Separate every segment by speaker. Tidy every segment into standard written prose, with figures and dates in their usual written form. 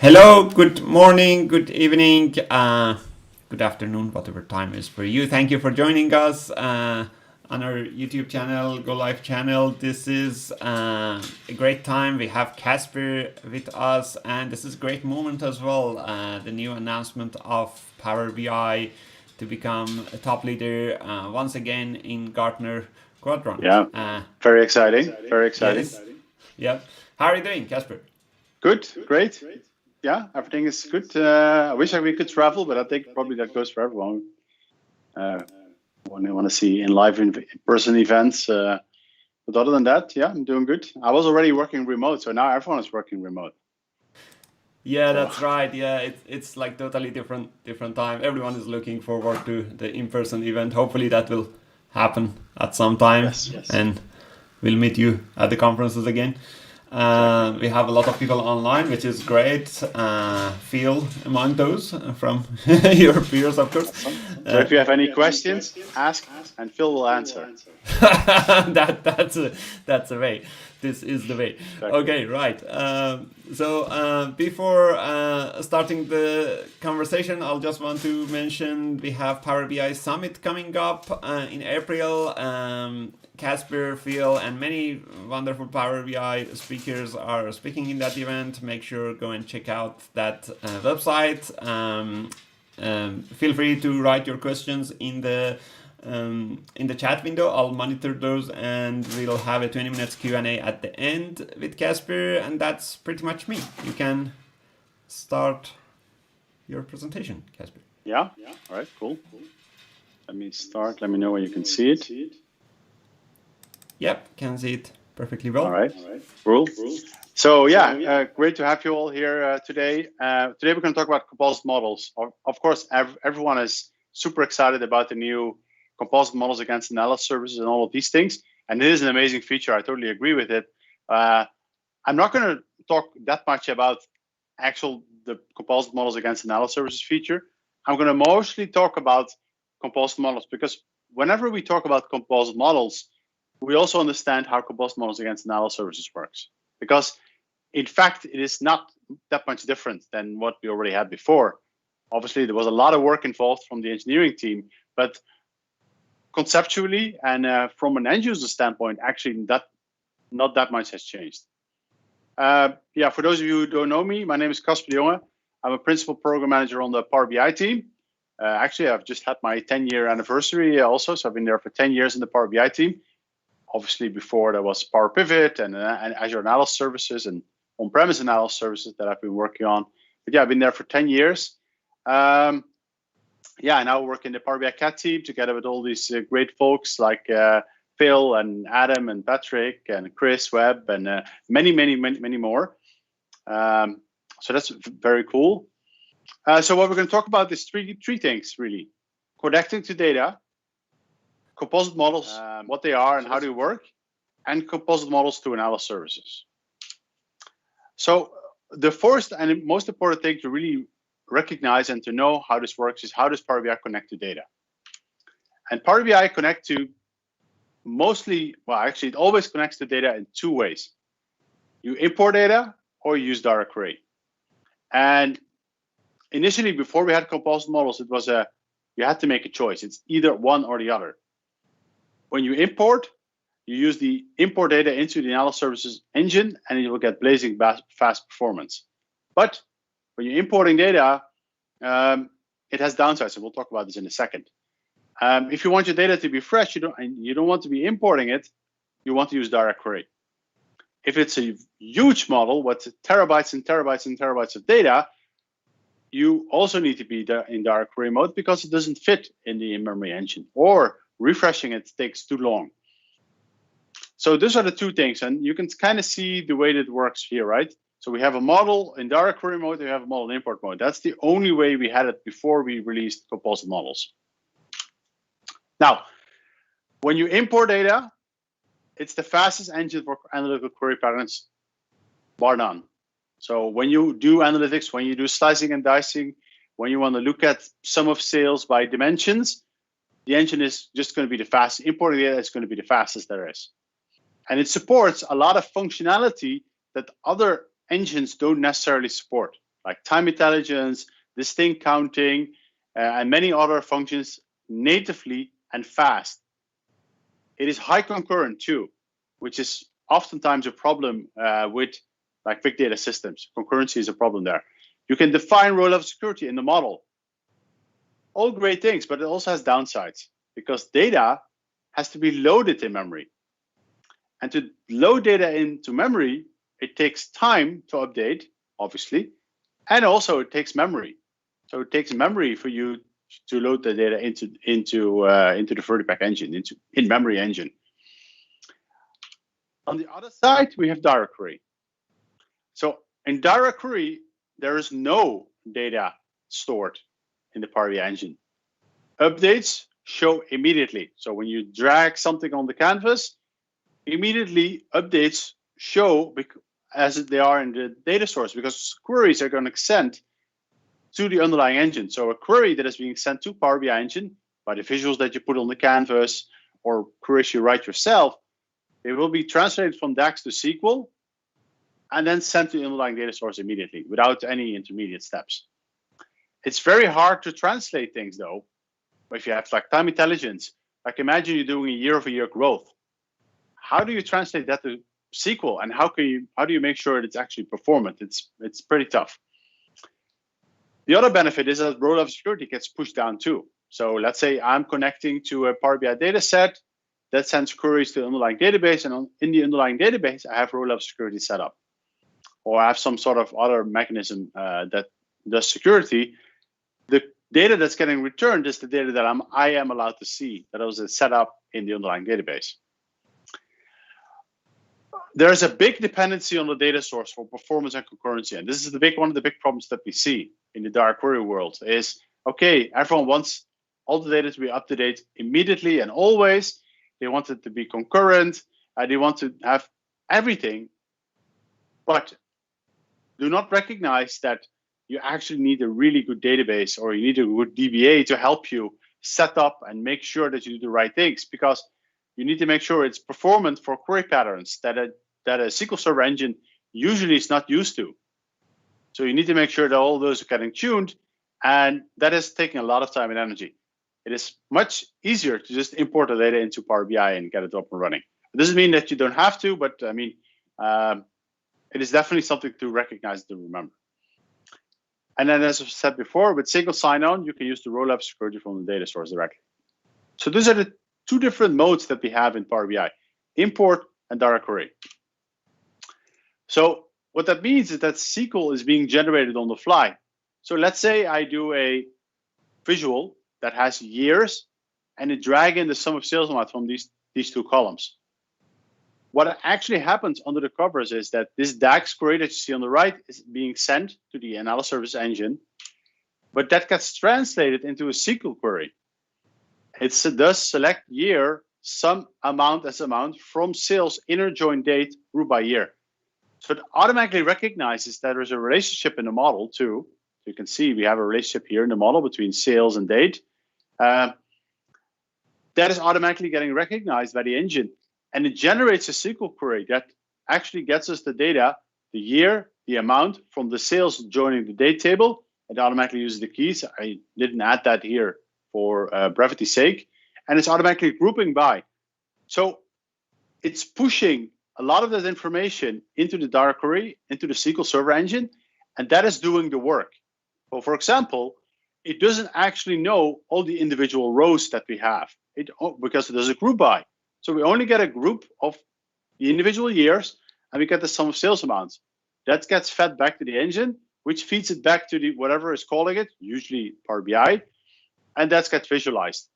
Speaker 1: Hello, good morning, good evening, good afternoon, whatever time is for you. Thank you for joining us on our YouTube channel, Go Live channel. This is a great time. We have Kasper with us, and this is a great moment as well. The new announcement of Power BI to become a top leader once again in Gartner Quadrant.
Speaker 2: Yeah, very exciting, very exciting.
Speaker 1: Yes. Yep. How are you doing, Kasper?
Speaker 2: Good, great. Yeah, everything is good. I wish we could travel, but I think probably that goes for everyone. When you want to see in live in-person events. But other than that, yeah, I'm doing good. I was already working remote, so now everyone is working remote.
Speaker 1: Yeah, that's right. Yeah, it's like totally different time. Everyone is looking forward to the in-person event. Hopefully that will happen at some time,
Speaker 2: Yes.
Speaker 1: and we'll meet you at the conferences again. We have a lot of people online, which is great. Feel among those from your peers, of course.
Speaker 2: So if you have any questions, ask, and Phil will answer.
Speaker 1: That's the way. This is the way. Exactly. Okay, right. So before starting the conversation, I'll just want to mention we have Power BI Summit coming up in April. Kasper, Phil, and many wonderful Power BI speakers are speaking in that event. Make sure go and check out that website. Feel free to write your questions in the chat window. I'll monitor those, and we'll have a 20 minutes Q&A at the end with Kasper, and that's pretty much me. You can start your presentation, Kasper.
Speaker 2: Yeah. All right. Cool. Let me start. Let me know when you can see it.
Speaker 1: Yep, can see it perfectly well.
Speaker 2: All right. Cool. So yeah, great to have you all here today. Today we're going to talk about composite models. Of course, everyone is super excited about the new composite models against analysis services and all of these things. And it is an amazing feature. I totally agree with it. I'm not going to talk that much about the composite models against analysis services feature. I'm going to mostly talk about composite models, because whenever we talk about composite models, we also understand how composite models against analysis services works. Because in fact, it is not that much different than what we already had before. Obviously, there was a lot of work involved from the engineering team, but conceptually and from an end user standpoint, actually not that much has changed. Yeah, for those of you who don't know me, my name is Kasper de Jonge. I'm a principal program manager on the Power BI team. Actually, I've just had my 10-year anniversary also, so I've been there for 10 years in the Power BI team. Obviously, before there was Power Pivot and Azure Analysis Services and on-premise analysis services that I've been working on. But yeah, I've been there for 10 years. Yeah, I now work in the Power BI CAT team together with all these great folks like Phil and Adam and Patrick and Chris Webb and many more. So that's very cool. So what we're going to talk about is three things really: connecting to data, composite models, what they are and how they work, and composite models to analysis services. So the first and most important thing to really recognize and to know how this works is, how does Power BI connect to data? And Power BI connect to mostly, well, actually it always connects to data in two ways. You import data or you use direct query. And initially, before we had composite models, it was you had to make a choice. It's either one or the other. When you import, you use the import data into the analysis services engine, and you will get blazing fast performance. But when you're importing data, it has downsides, and we'll talk about this in a second. If you want your data to be fresh, you don't want to be importing it. You want to use direct query. If it's a huge model with terabytes and terabytes and terabytes of data, you also need to be in direct query mode, because it doesn't fit in the in-memory engine, or refreshing it takes too long. So those are the two things, and you can kind of see the way that it works here, right? So we have a model in direct query mode, we have a model in import mode. That's the only way we had it before we released composite models. Now, when you import data, it's the fastest engine for analytical query patterns, bar none. So when you do analytics, when you do slicing and dicing, when you want to look at sum of sales by dimensions, the engine is just going to be the fastest. Importing data is going to be the fastest there is. And it supports a lot of functionality that other engines don't necessarily support. like time intelligence, distinct counting, and many other functions natively and fast. It is high concurrent too, which is oftentimes a problem with like big data systems. Concurrency is a problem there. You can define row-level security in the model. All great things, but it also has downsides because data has to be loaded in memory. And to load data into memory, it takes time to update, obviously, and also it takes memory. So it takes memory for you to load the data into the Vertipack engine, into in-memory engine. On the other side, we have direct query. So in direct query, there is no data stored in the Power BI engine. Updates show immediately. So when you drag something on the canvas, immediately updates show as they are in the data source, because queries are going to send to the underlying engine. So a query that is being sent to Power BI engine by the visuals that you put on the canvas or queries you write yourself, they will be translated from DAX to SQL and then sent to the underlying data source immediately without any intermediate steps. It's very hard to translate things though. If you have like time intelligence, like imagine you're doing a year-over-year growth. How do you translate that to SQL, and how do you make sure it's actually performant? It's pretty tough. The other benefit is that row-level security gets pushed down too. So let's say I'm connecting to a Power BI data set that sends queries to the underlying database, and in the underlying database, I have row-level security set up. Or I have some sort of other mechanism that does security. The data that's getting returned is the data that I am allowed to see, that was set up in the underlying database. There's a big dependency on the data source for performance and concurrency. And this is one of the big problems that we see in the direct query world is, okay, everyone wants all the data to be up to date immediately and always. They want it to be concurrent. They want to have everything, but do not recognize that you actually need a really good database, or you need a good DBA to help you set up and make sure that you do the right things, because you need to make sure it's performant for query patterns that a SQL Server engine usually is not used to. So you need to make sure that all those are getting tuned, and that is taking a lot of time and energy. It is much easier to just import the data into Power BI and get it up and running. It doesn't mean that you don't have to, but I mean, it is definitely something to recognize, to remember. And then, as I said before, with single sign-on, you can use the roll-up security from the data source directly. So these are the two different modes that we have in Power BI, import and direct query. So what that means is that SQL is being generated on the fly. So let's say I do a visual that has years, and it drag in the sum of sales amount from these two columns. What actually happens under the covers is that this DAX query that you see on the right is being sent to the analysers engine, but that gets translated into a SQL query. It does select year, sum amount as amount from sales inner join date group by year. So it automatically recognizes that there's a relationship in the model too. You can see we have a relationship here in the model between sales and date. That is automatically getting recognized by the engine. And it generates a SQL query that actually gets us the data, the year, the amount from the sales joining the date table. It automatically uses the keys. I didn't add that here for brevity's sake. And it's automatically grouping by. So it's pushing a lot of that information into the direct query, into the SQL Server engine, and that is doing the work. So for example, it doesn't actually know all the individual rows that we have because it does a group by. So we only get a group of the individual years, and we get the sum of sales amounts. That gets fed back to the engine, which feeds it back to the whatever is calling it, usually Power BI, and that gets visualized.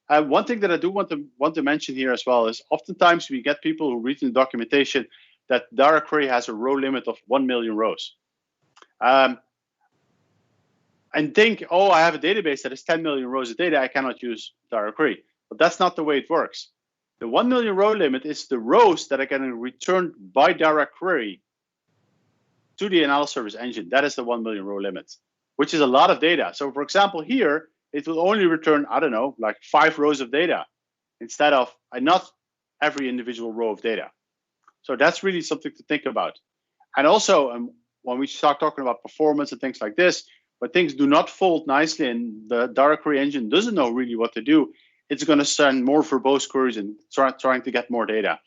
Speaker 2: One thing that I do want to mention here as well is oftentimes we get people who read in the documentation that direct query has a row limit of 1 million rows. And think, oh, I have a database that has 10 million rows of data, I cannot use direct query. But that's not the way it works. The 1 million row limit is the rows that are getting returned by direct query to the analysers engine. That is the 1 million row limit, which is a lot of data. So for example, here, it will only return, I don't know, like 5 rows of data instead of not every individual row of data. So that's really something to think about. And also, when we start talking about performance and things like this, when things do not fold nicely and the direct query engine doesn't know really what to do, it's going to send more verbose queries and trying to get more data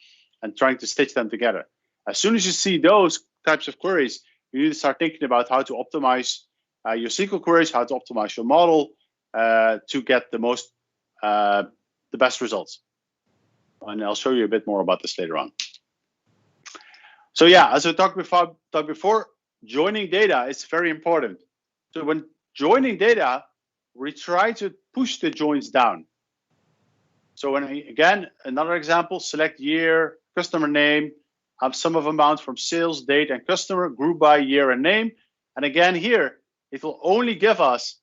Speaker 2: and trying to stitch them together. As soon as you see those types of queries, you need to start thinking about how to optimize your SQL queries, how to optimize your model to get the best results. And I'll show you a bit more about this later on. So yeah, as I talked before, joining data is very important. So when joining data, we try to push the joins down. So again, another example, select year, customer name, sum of amount from sales, date, and customer, group by year and name. And again here, it will only give us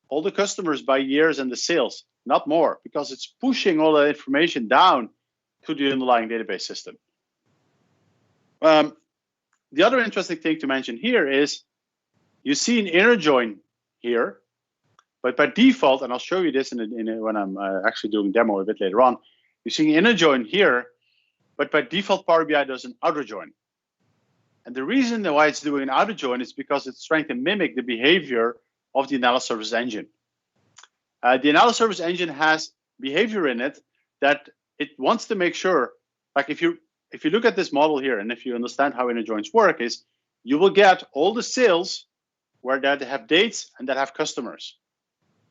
Speaker 2: all the customers by years and the sales, not more, because it's pushing all the information down to the underlying database system. The other interesting thing to mention here is you see an inner join here, but by default, and I'll show you this when I'm actually doing demo a bit later on, you see an inner join here, but by default, Power BI does an outer join. And the reason why it's doing an outer join is because it's trying to mimic the behavior of the analysis engine. The analysis engine has behavior in it that it wants to make sure, like if you look at this model here, and if you understand how inner joins work, is you will get all the sales where they have dates and that have customers.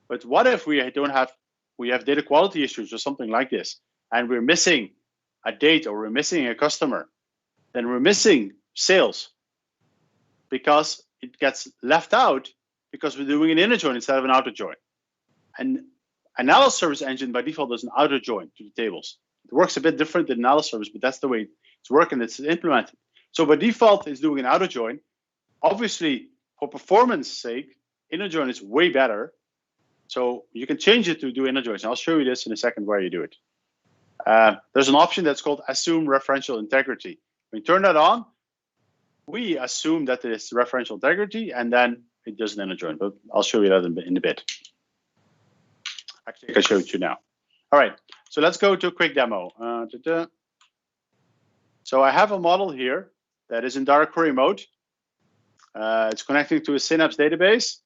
Speaker 2: But what if we have data quality issues or something like this, and we're missing a date or we're missing a customer, then we're missing sales because it gets left out because we're doing an inner join instead of an outer join. And analysis service engine by default does an outer join to the tables. It works a bit different than analysis service, but that's the way it's working. It's implemented. So by default, it's doing an outer join. Obviously, for performance sake, inner join is way better. So you can change it to do inner joins. And I'll show you this in a second where you do it. There's an option that's called assume referential integrity. When you turn that on, we assume that it's referential integrity, and then it does an inner join. But I'll show you that in a bit. Actually, I can show it to you now. All right, so let's go to a quick demo. So I have a model here that is in direct query mode. It's connecting to a Synapse database.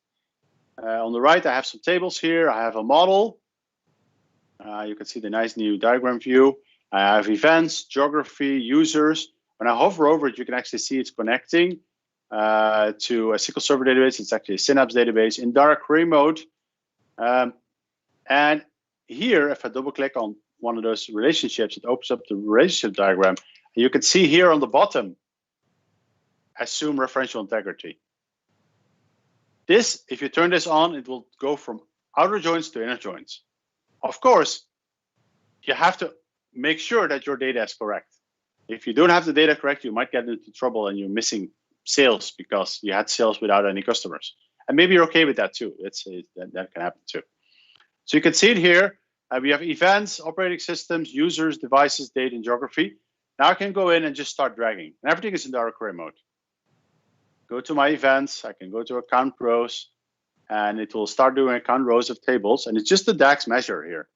Speaker 2: On the right, I have some tables here. I have a model. You can see the nice new diagram view. I have events, geography, users. When I hover over it, you can actually see it's connecting to a SQL Server database. It's actually a Synapse database in direct query mode. And here, if I double click on one of those relationships, it opens up the relationship diagram. And you can see here on the bottom, assume referential integrity. This, if you turn this on, it will go from outer joins to inner joins. Of course, you have to make sure that your data is correct. If you don't have the data correct, you might get into trouble and you're missing sales because you had sales without any customers. And maybe you're okay with that too. That can happen too. So you can see it here. We have events, operating systems, users, devices, date, and geography. Now I can go in and just start dragging. And everything is in direct query mode. Go to my events. I can go to account rows, and it will start doing account rows of tables. And it's just the DAX measure here,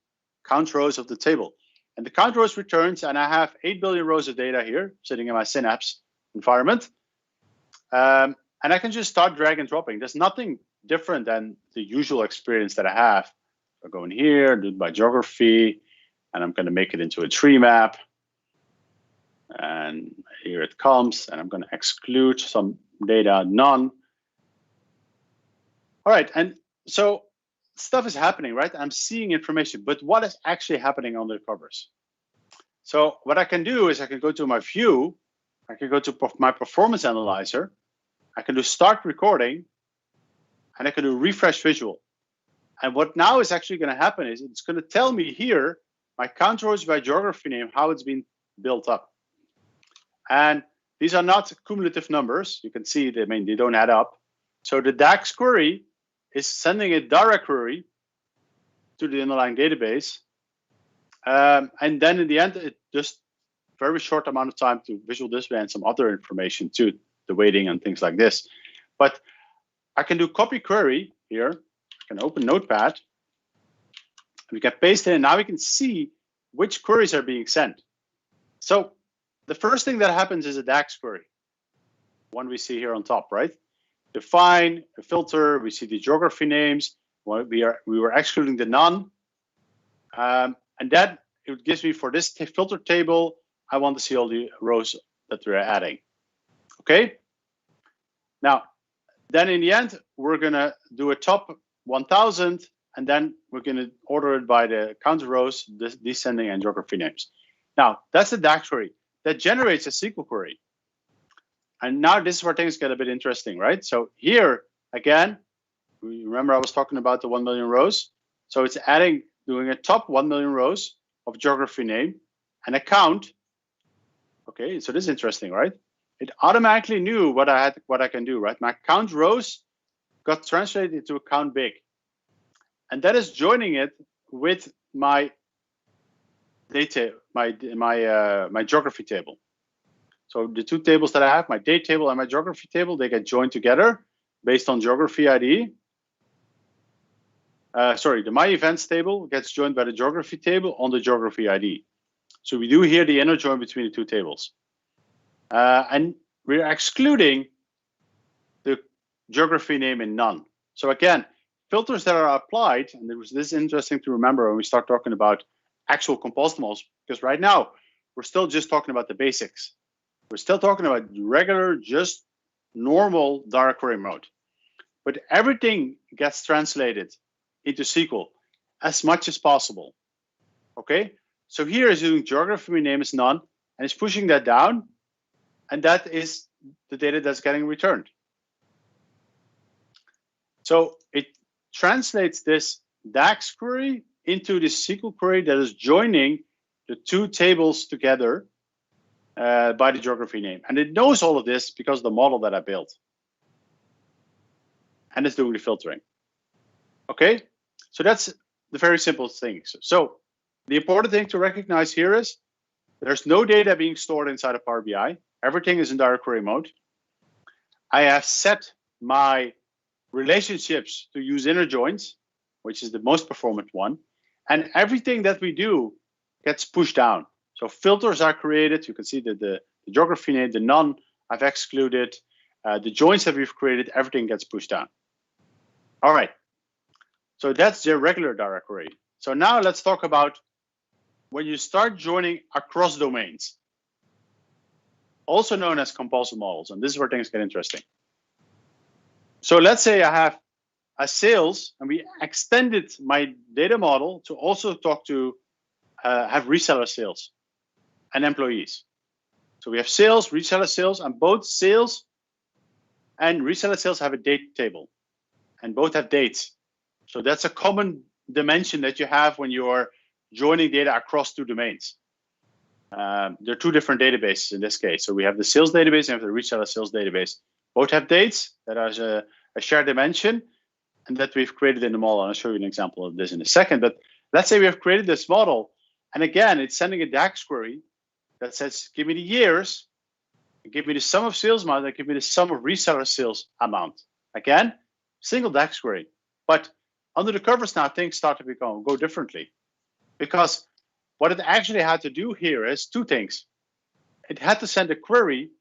Speaker 2: count rows of the table. And the count rows returns, and I have 8 billion rows of data here sitting in my Synapse environment. And I can just start drag and dropping. There's nothing different than the usual experience that I have. I'll go in here, do it by geography, and I'm going to make it into a tree map. And here it comes, and I'm going to exclude some data, none. All right, and so stuff is happening, right? I'm seeing information, but what is actually happening under the covers? So what I can do is I can go to my view, I can go to my performance analyzer, I can do start recording, and I can do refresh visual. And what now is actually going to happen is it's going to tell me here my count rows by geography name, how it's been built up. And these are not cumulative numbers. You can see they don't add up. So the DAX query is sending a direct query to the underlying database. And then in the end, it just very short amount of time to visual display and some other information too, the weighting and things like this. But I can do copy query here. I can open Notepad. We can paste it, and now we can see which queries are being sent. So the first thing that happens is a DAX query. one we see here on top, right? Define, a filter, we see the geography names. Well, we were excluding the none. And that it gives me for this filter table, I want to see all the rows that we're adding. Okay. Now, then in the end, we're gonna do a top 1000, and then we're gonna order it by the count rows, descending, and geography names. Now, that's the DAX query that generates a SQL query. And now this is where things get a bit interesting, right? So here, again, remember I was talking about the 1 million rows. So it's doing a top 1 million rows of geography name and a count. Okay, so this is interesting, right? It automatically knew what I can do, right? My count rows got translated into a count big. And that is joining it with my data, my geography table. So the two tables that I have, my date table and my geography table, they get joined together based on geography ID. The my events table gets joined by the geography table on the geography ID. So we do here the inner join between the two tables. And we're excluding the geography name in none. So again, filters that are applied, and this is interesting to remember when we start talking about actual composite models, because right now we're still just talking about the basics. We're still talking about regular, just normal direct query mode. But everything gets translated into SQL as much as possible. Okay, so here is doing geography name is none, and it's pushing that down, and that is the data that's getting returned. So it translates this DAX query into the SQL query that is joining the two tables together by the geography name. And it knows all of this because of the model that I built. And it's doing the filtering. Okay, so that's the very simple things. So the important thing to recognize here is there's no data being stored inside of Power BI. Everything is in direct query mode. I have set my relationships to use inner joins, which is the most performant one. And everything that we do gets pushed down. So filters are created. You can see that the geography name, the none I've excluded, the joins that we've created, everything gets pushed down. All right. So that's the regular direct query. So now let's talk about when you start joining across domains, also known as composite models. And this is where things get interesting. So let's say I have a sales, and we extended my data model to also talk to have reseller sales and employees. So we have sales, reseller sales, and both sales and reseller sales have a date table, and both have dates. So that's a common dimension that you have when you are joining data across two domains. There are two different databases in this case. So we have the sales database and we have the reseller sales database. Both have dates that are a shared dimension, and that we've created in the model. And I'll show you an example of this in a second. But let's say we have created this model, and again, it's sending a DAX query that says, give me the years, give me the sum of sales amount, and give me the sum of reseller sales amount. Again, single DAX query. But under the covers now, things start to go differently. Because what it actually had to do here is two things. It had to send a query,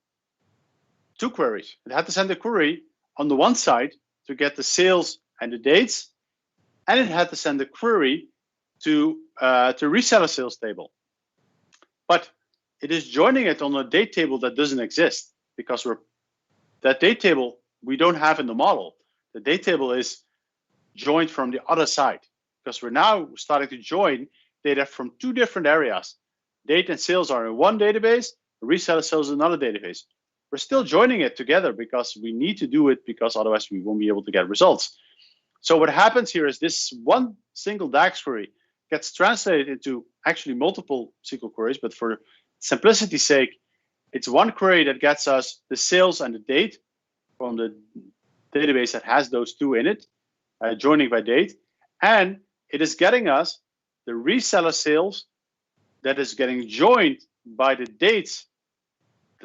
Speaker 2: two queries. It had to send a query on the one side to get the sales and the dates, and it had to send a query to reseller sales table. But it is joining it on a date table that doesn't exist, because that date table we don't have in the model. The date table is joined from the other side, because we're now starting to join data from two different areas. Date and sales are in one database, reseller sales in another database. We're still joining it together because we need to do it, because otherwise we won't be able to get results. So what happens here is this one single DAX query gets translated into actually multiple SQL queries, but for simplicity's sake, it's one query that gets us the sales and the date from the database that has those two in it, joining by date, and it is getting us the reseller sales that is getting joined by the dates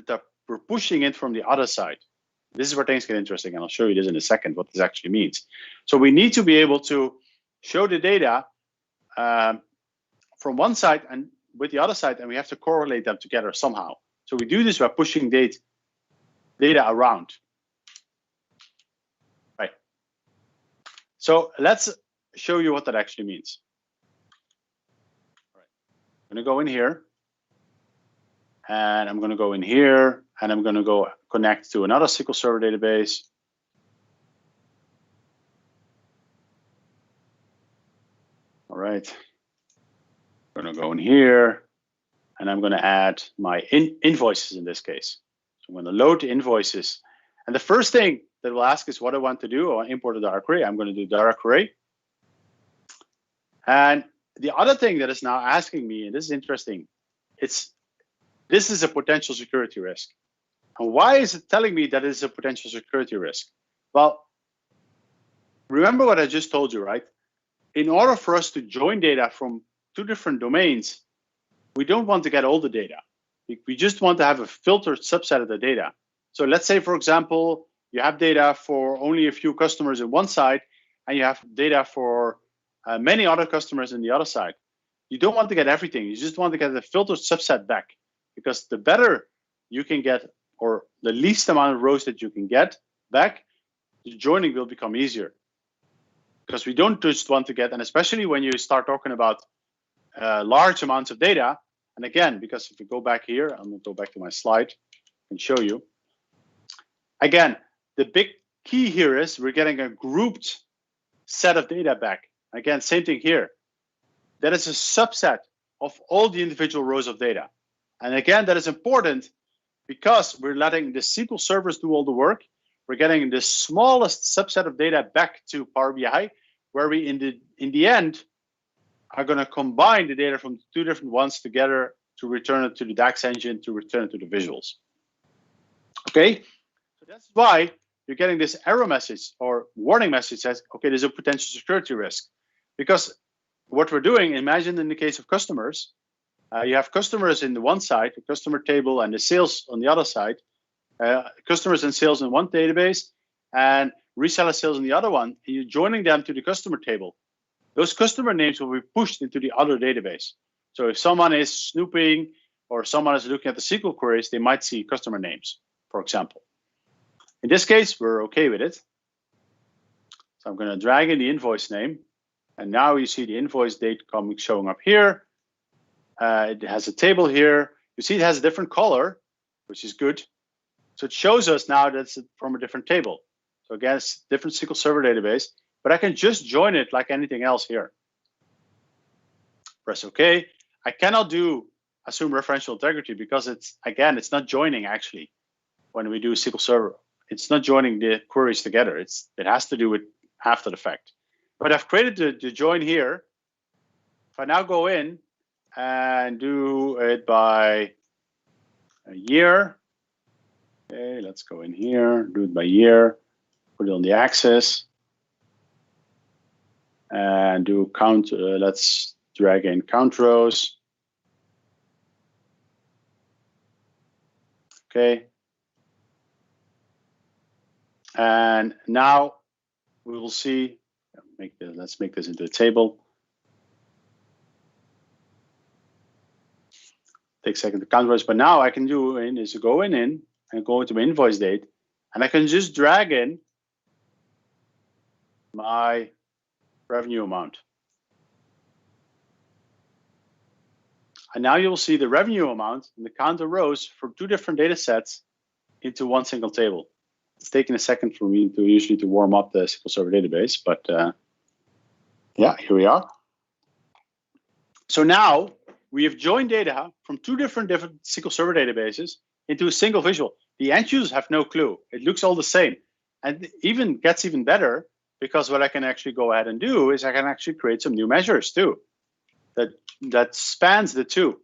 Speaker 2: that we're pushing in from the other side. This is where things get interesting, and I'll show you this in a second, what this actually means. So we need to be able to show the data from one side and with the other side, and we have to correlate them together somehow. So we do this by pushing date data around. Right. So let's show you what that actually means. All right. I'm going to go in here, and I'm going to go in here, and I'm going to go connect to another SQL Server database. All right. I'm going to go in here, and I'm going to add my invoices in this case. So I'm going to load the invoices. And the first thing that will ask is what I want to do. I want to import a direct array. I'm going to do direct array. And the other thing that is now asking me, and this is interesting, this is a potential security risk. And why is it telling me that it is a potential security risk? Well, remember what I just told you, right? In order for us to join data from two different domains, we don't want to get all the data. We just want to have a filtered subset of the data. So let's say, for example, you have data for only a few customers in one side, and you have data for many other customers in the other side. You don't want to get everything. You just want to get a filtered subset back, because the better you can get, or the least amount of rows that you can get back, the joining will become easier. Because we don't just want to get, and especially when you start talking about large amounts of data, and again, because if we go back here, I'm going to go back to my slide and show you. Again, the big key here is we're getting a grouped set of data back. Again, same thing here. That is a subset of all the individual rows of data. And again, that is important because we're letting the SQL servers do all the work. We're getting the smallest subset of data back to Power BI, where we in the end are going to combine the data from two different ones together to return it to the DAX engine, to return it to the visuals. Okay, so that's why you're getting this error message or warning message says, okay, there's a potential security risk. Because what we're doing, imagine in the case of customers, you have customers in the one side, the customer table, and the sales on the other side. Customers and sales in one database, and reseller sales in the other one. And you're joining them to the customer table. Those customer names will be pushed into the other database. So if someone is snooping or someone is looking at the SQL queries, they might see customer names, for example. In this case, we're okay with it. So I'm going to drag in the invoice name. And now you see the invoice date showing up here. It has a table here. You see it has a different color, which is good. So it shows us now that it's from a different table. So again, it's a different SQL Server database, but I can just join it like anything else here. Press OK. I cannot do assume referential integrity because it's not joining actually. When we do SQL Server, it's not joining the queries together. It has to do with after the fact. But I've created the join here. If I now go in and do it by a year, okay, let's go in here, do it by year, put it on the axis, and do count. Let's drag in count rows. Okay. And now we will see, let's make this into a table. Take a second to count rows, but now I can do is to go in and go into my invoice date, and I can just drag in my revenue amount. And now you will see the revenue amount and the count of rows from two different data sets into one single table. It's taking a second for me to warm up the SQL Server database, but yeah, here we are. So now we have joined data from two different SQL Server databases into a single visual. The end users have no clue. It looks all the same, and even gets even better because what I can actually go ahead and do is I can actually create some new measures too that spans the two.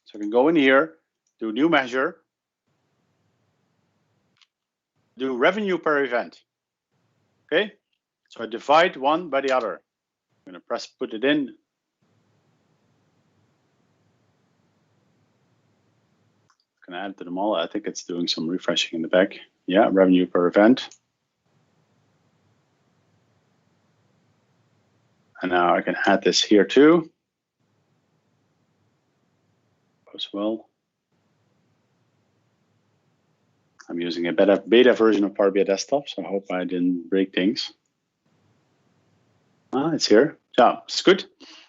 Speaker 2: So I can go in here, do a new measure, do revenue per event. Okay, so I divide one by the other. I'm going to put it in. Can I add to them all? I think it's doing some refreshing in the back. Yeah, revenue per event. And now I can add this here too. As well. I'm using a beta version of Power BI Desktop, so I hope I didn't break things. It's here. Yeah, it's good.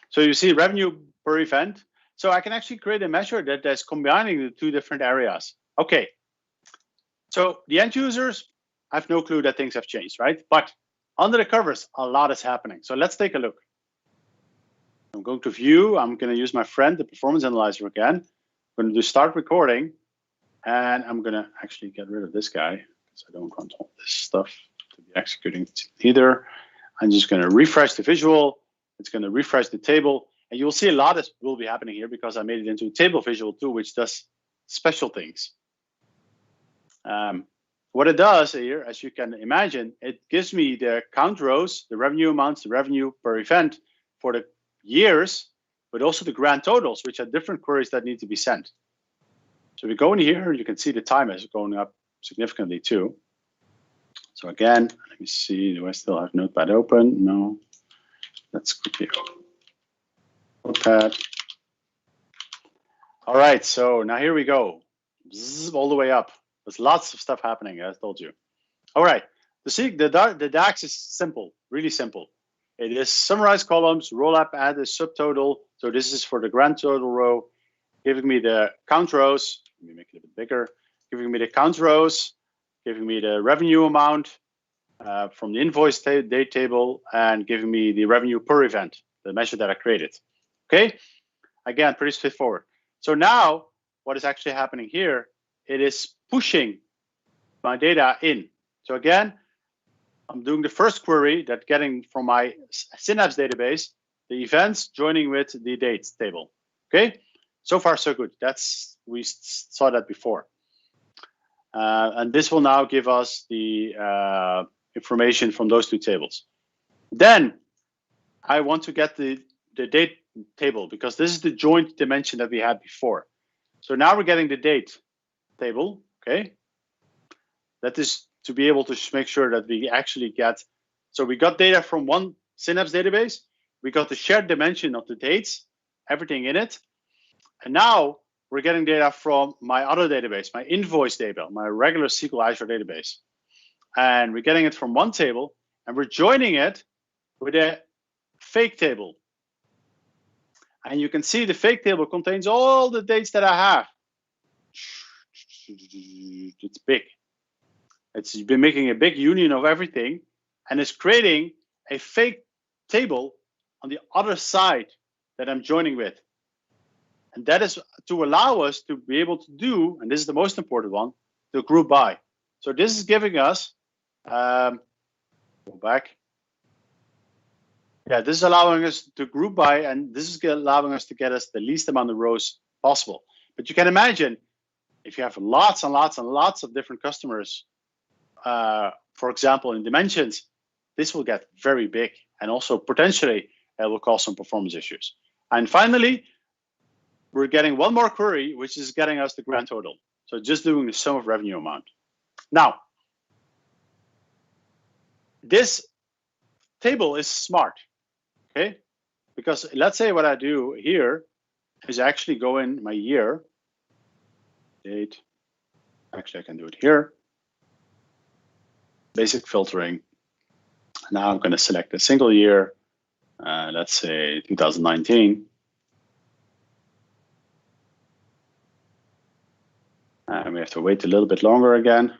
Speaker 2: So you see revenue per event. So I can actually create a measure that is combining the two different areas. Okay. So the end users, I have no clue that things have changed, right? But under the covers, a lot is happening. So let's take a look. I'm going to view. I'm going to use my friend, the performance analyzer again. I'm going to do start recording. And I'm going to actually get rid of this guy because I don't want all this stuff to be executing either. I'm just going to refresh the visual. It's going to refresh the table. And you'll see a lot of will be happening here because I made it into a table visual too, which does special things. What it does here, as you can imagine, it gives me the count rows, the revenue amounts, the revenue per event for the years, but also the grand totals, which are different queries that need to be sent. So we go in here, you can see the time is going up significantly too. So again, let me see, do I still have Notepad open? No. Let's quickly open Notepad. All right, so now here we go. Zzz, all the way up. There's lots of stuff happening, as I told you. All right, the DAX is simple, really simple. It is summarized columns, roll up, add a subtotal. So this is for the grand total row, giving me the count rows. Let me make it a bit bigger. Giving me the count rows, giving me the revenue amount from the invoice date table, and giving me the revenue per event, the measure that I created. Okay, again, pretty straightforward. So now what is actually happening here, it is pushing my data in. So again, I'm doing the first query that getting from my Synapse database, the events joining with the dates table. Okay, so far so good. We saw that before. And this will now give us the information from those two tables. Then I want to get the date table because this is the joint dimension that we had before. So now we're getting the date table, okay? That is to be able to make sure that we actually get, so we got data from one Synapse database, we got the shared dimension of the dates, everything in it, and now we're getting data from my other database, my invoice table, my regular SQL Azure database. And we're getting it from one table, and we're joining it with a fake table. And you can see the fake table contains all the dates that I have. It's big. It's been making a big union of everything, and it's creating a fake table on the other side that I'm joining with. And that is to allow us to be able to do, and this is the most important one, the group by. So this is giving us, go back. Yeah, this is allowing us to group by, and this is allowing us to get us the least amount of rows possible. But you can imagine if you have lots and lots and lots of different customers, for example, in dimensions, this will get very big, and also potentially it will cause some performance issues. And finally, we're getting one more query, which is getting us the grand total. So just doing the sum of revenue amount. Now, this table is smart, okay? Because let's say what I do here is actually go in my year, date. Actually, I can do it here. Basic filtering. Now I'm going to select a single year, let's say 2019. And we have to wait a little bit longer again.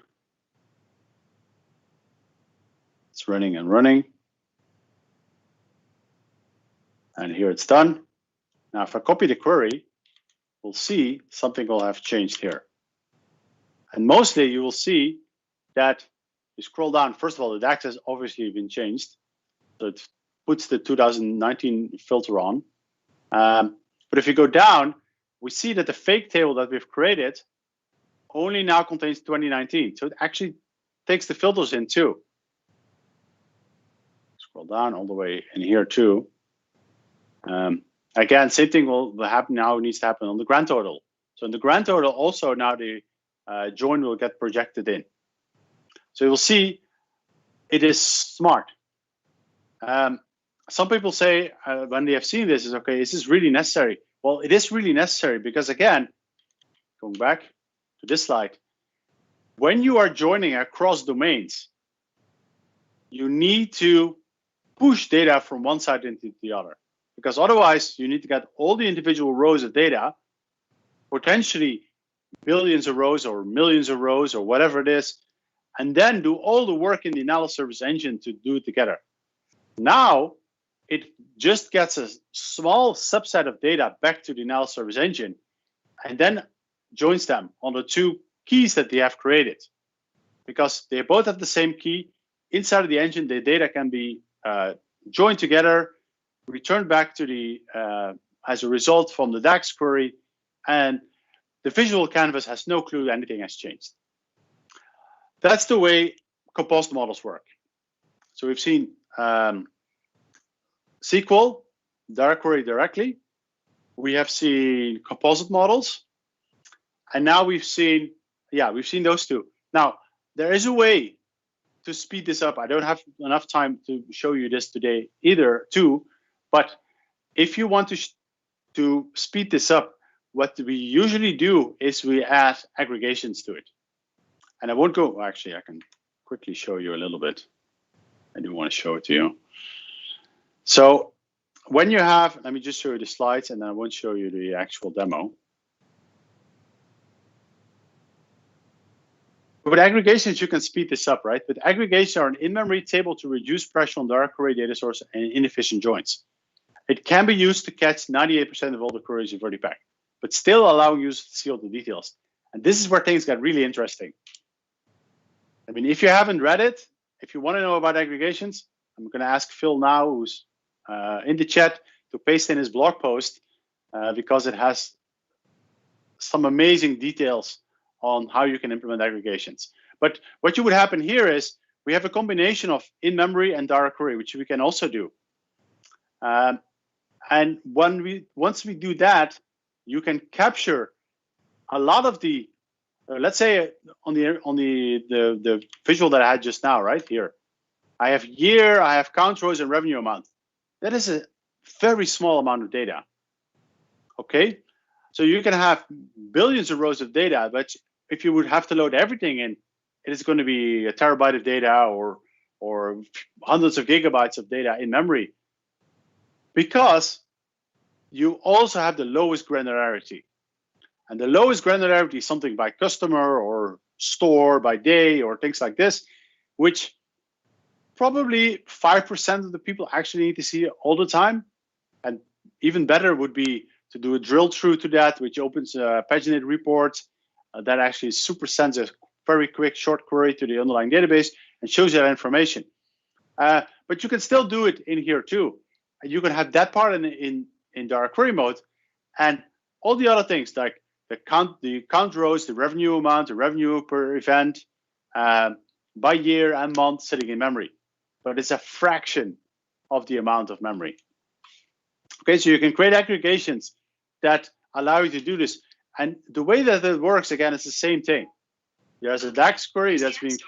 Speaker 2: It's running and running. And here it's done. Now, if I copy the query, we'll see something will have changed here. And mostly you will see that you scroll down. First of all, the DAX has obviously been changed. So it puts the 2019 filter on. But if you go down, we see that the fake table that we've created only now contains 2019. So it actually takes the filters in too. Scroll down all the way in here too. Again, same thing will happen now, needs to happen on the grand total. So in the grand total also now the join will get projected in. So you'll see it is smart. Some people say when they have seen this is, okay, is this really necessary? Well, it is really necessary because again, going back to this slide, when you are joining across domains, you need to push data from one side into the other, because otherwise you need to get all the individual rows of data, potentially billions of rows or millions of rows or whatever it is, and then do all the work in the analysis engine to do it together. Now, it just gets a small subset of data back to the analysis engine and then joins them on the two keys that they have created. Because they both have the same key, inside of the engine, the data can be joined together, returned back to the as a result from the DAX query, and the visual canvas has no clue anything has changed. That's the way composite models work. So we've seen SQL, direct query directly. We have seen composite models, and now we've seen those two. Now, there is a way to speed this up. I don't have enough time to show you this today either, too, but if you want to speed this up, what we usually do is we add aggregations to it. And I won't go, actually, I can quickly show you a little bit. I do want to show it to you. So when you have, let me just show you the slides, and then I won't show you the actual demo. With aggregations, you can speed this up, right? But aggregations are an in-memory table to reduce pressure on direct query data source and inefficient joins. It can be used to catch 98% of all the queries you've already packed, but still allowing users to see all the details. And this is where things get really interesting. I mean, if you haven't read it, if you want to know about aggregations, I'm going to ask Phil now, who's in the chat, to paste in his blog post because it has some amazing details on how you can implement aggregations. But what would happen here is we have a combination of in-memory and direct query, which we can also do. And once we do that, you can capture a lot of the, let's say on the visual that I had just now, right here. I have year, I have count rows and revenue amount. That is a very small amount of data. Okay, so you can have billions of rows of data, but if you would have to load everything in, it is going to be a terabyte of data or hundreds of gigabytes of data in memory, because you also have the lowest granularity. And the lowest granularity is something by customer or store by day or things like this, which probably 5% of the people actually need to see all the time. And even better would be to do a drill through to that, which opens a paginated report that actually super sends a very quick short query to the underlying database and shows you that information. But you can still do it in here too. And you can have that part in direct query mode, and all the other things like the count rows, the revenue amount, the revenue per event, by year and month sitting in memory. But it's a fraction of the amount of memory. Okay, so you can create aggregations that allow you to do this. And the way that it works, again, is the same thing. There's a DAX query that's being,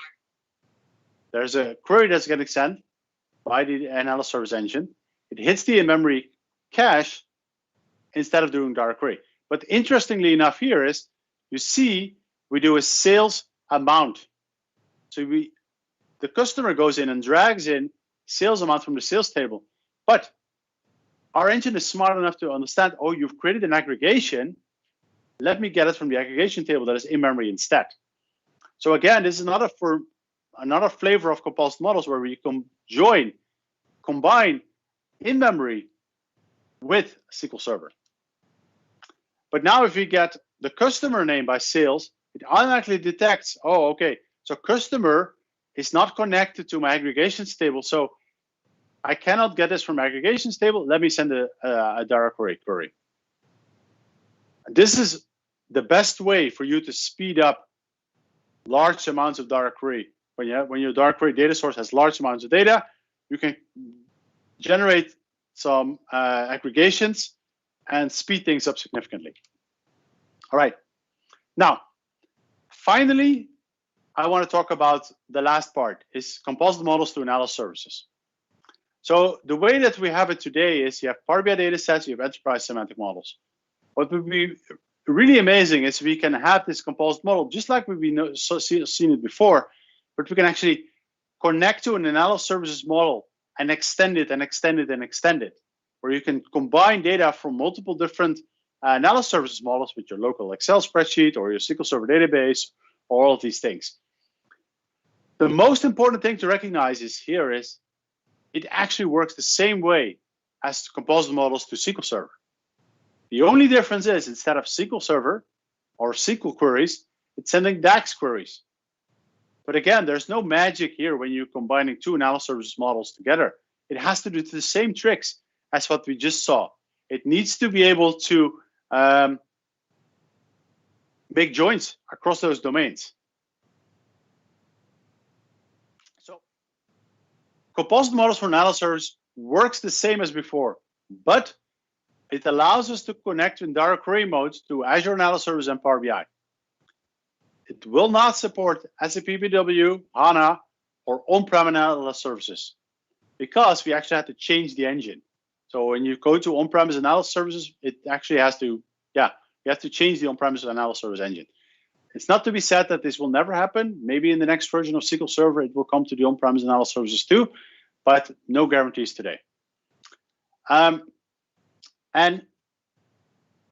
Speaker 2: there's a query that's getting sent by the analysis service engine. It hits the in-memory cache instead of doing direct query. But interestingly enough here is, you see, we do a sales amount. So the customer goes in and drags in sales amount from the sales table. But our engine is smart enough to understand, oh, you've created an aggregation. Let me get it from the aggregation table that is in memory instead. So again, this is another flavor of composite models where we combine in memory with SQL Server. But now if we get the customer name by sales, it automatically detects, oh, okay, so customer is not connected to my aggregations table. So I cannot get this from aggregations table. Let me send a direct query. This is the best way for you to speed up large amounts of direct query. When your direct query data source has large amounts of data, you can generate some aggregations and speed things up significantly. All right. Now, finally, I want to talk about the last part, is composite models to analysis services. So the way that we have it today is you have Power BI data sets, you have enterprise semantic models. What would be really amazing is we can have this composite model just like we've seen it before, but we can actually connect to an analysis services model and extend it and extend it and extend it, where you can combine data from multiple different analysis services models with your local Excel spreadsheet or your SQL Server database, or all of these things. The most important thing to recognize is it actually works the same way as composite models to SQL Server. The only difference is instead of SQL Server or SQL queries, it's sending DAX queries. But again, there's no magic here when you're combining two analysis services models together. It has to do the same tricks as what we just saw. It needs to be able to make joins across those domains. So composite models for analysis service works the same as before, but it allows us to connect in direct query mode to Azure Analysis Service and Power BI. It will not support SAP BW, HANA, or on-prem analysis services because we actually have to change the engine. So when you go to on-premise analysis services, it actually has to, you have to change the on-premise analysis service engine. It's not to be said that this will never happen. Maybe in the next version of SQL Server, it will come to the on-premise analysis services too, but no guarantees today. And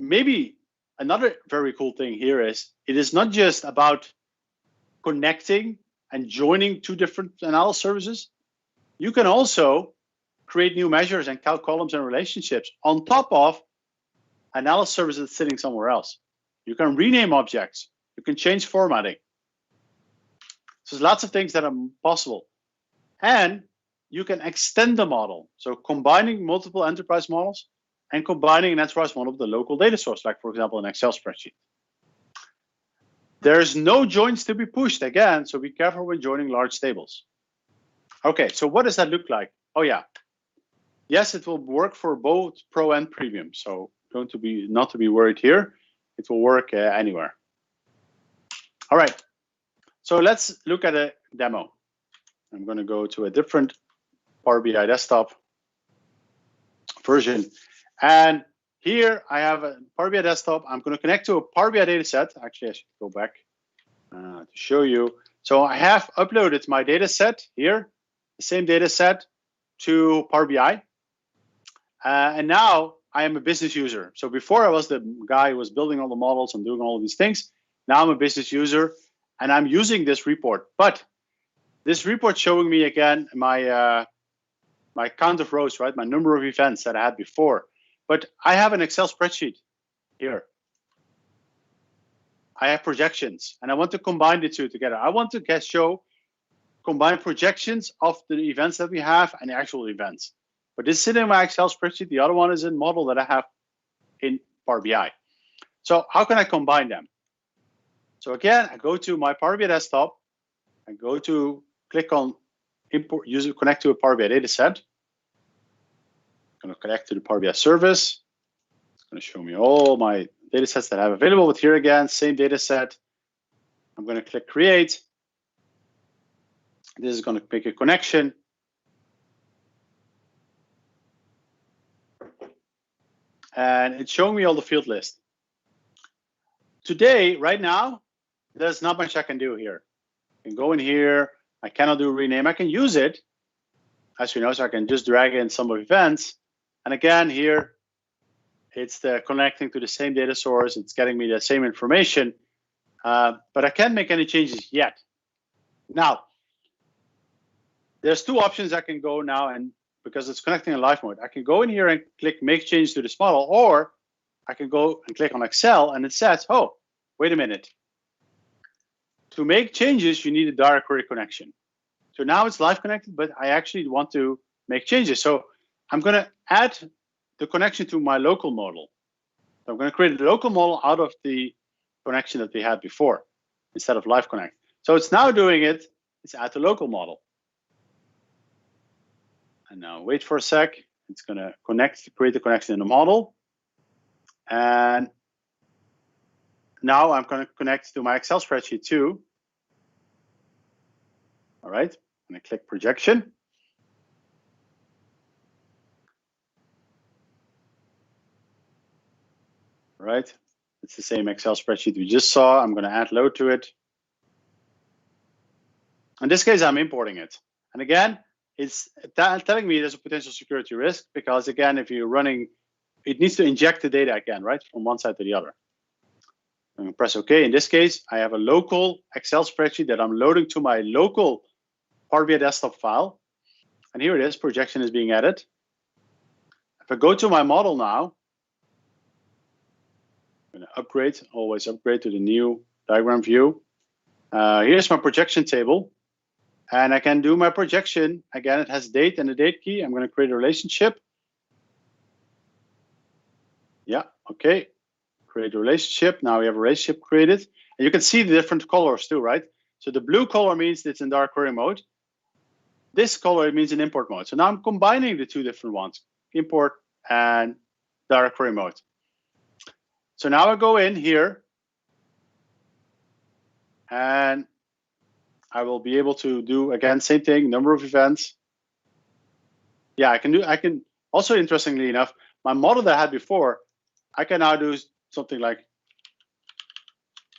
Speaker 2: maybe another very cool thing here is it is not just about connecting and joining two different analysis services. You can also create new measures and calc columns and relationships on top of analysis services sitting somewhere else. You can rename objects. You can change formatting. So there's lots of things that are possible. And you can extend the model. So combining multiple enterprise models and combining an enterprise model with the local data source, like for example, an Excel spreadsheet. There's no joins to be pushed again, so be careful when joining large tables. Okay, so what does that look like? Oh yeah, yes, it will work for both Pro and Premium. So not to be worried here. It will work anywhere. All right, so let's look at a demo. I'm going to go to a different Power BI desktop version. And here I have a Power BI desktop. I'm going to connect to a Power BI data set. Actually, I should go back to show you. So I have uploaded my data set here, the same data set to Power BI. And now I am a business user. So before I was the guy who was building all the models and doing all of these things. Now I'm a business user and I'm using this report. But this report showing me again my my count of rows, right? My number of events that I had before. But I have an Excel spreadsheet here. I have projections and I want to combine the two together. I want to combine projections of the events that we have and actual events. But this is in my Excel spreadsheet. The other one is a model that I have in Power BI. So how can I combine them? So again, I go to my Power BI desktop. I go to click on import user connect to a Power BI data set. I'm going to connect to the Power BI service. It's going to show me all my data sets that I have available. But here again, same data set. I'm going to click create. This is going to make a connection. And it's showing me all the field list. Today, right now, there's not much I can do here. I can go in here. I cannot do a rename. I can use it, as you know, so I can just drag in some events. And again, here, it's the connecting to the same data source. It's getting me the same information, but I can't make any changes yet. Now, there's two options I can go now, and because it's connecting in live mode, I can go in here and click make change to this model, or I can go and click on Excel, and it says, oh, wait a minute. To make changes, you need a direct query connection. So now it's live connected, but I actually want to make changes. So I'm going to add the connection to my local model. So I'm going to create a local model out of the connection that we had before instead of live connect. So it's now doing it. It's add the local model. And now wait for a sec. It's going to create the connection in the model. And now I'm going to connect to my Excel spreadsheet too. All right, I'm going to click projection. All right, It's the same Excel spreadsheet we just saw. I'm going to add load to it. In this case, I'm importing it. And again, it's telling me there's a potential security risk because, again, if you're running, it needs to inject the data again, right, from one side to the other. I'm going to press OK. In this case, I have a local Excel spreadsheet that I'm loading to my local Power BI desktop file. And here it is, projection is being added. If I go to my model now, I'm going to upgrade, always upgrade to the new diagram view. Here's my projection table. And I can do my projection. Again, it has date and the date key. I'm going to create a relationship. Yeah, okay. Create a relationship. Now we have a relationship created. And you can see the different colors too, right? So the blue color means it's in dark query mode. This color means in import mode. So now I'm combining the two different ones, import and direct query mode. So now I go in here and I will be able to do, again, same thing, number of events. Yeah, I can also, interestingly enough, my model that I had before, I can now do something like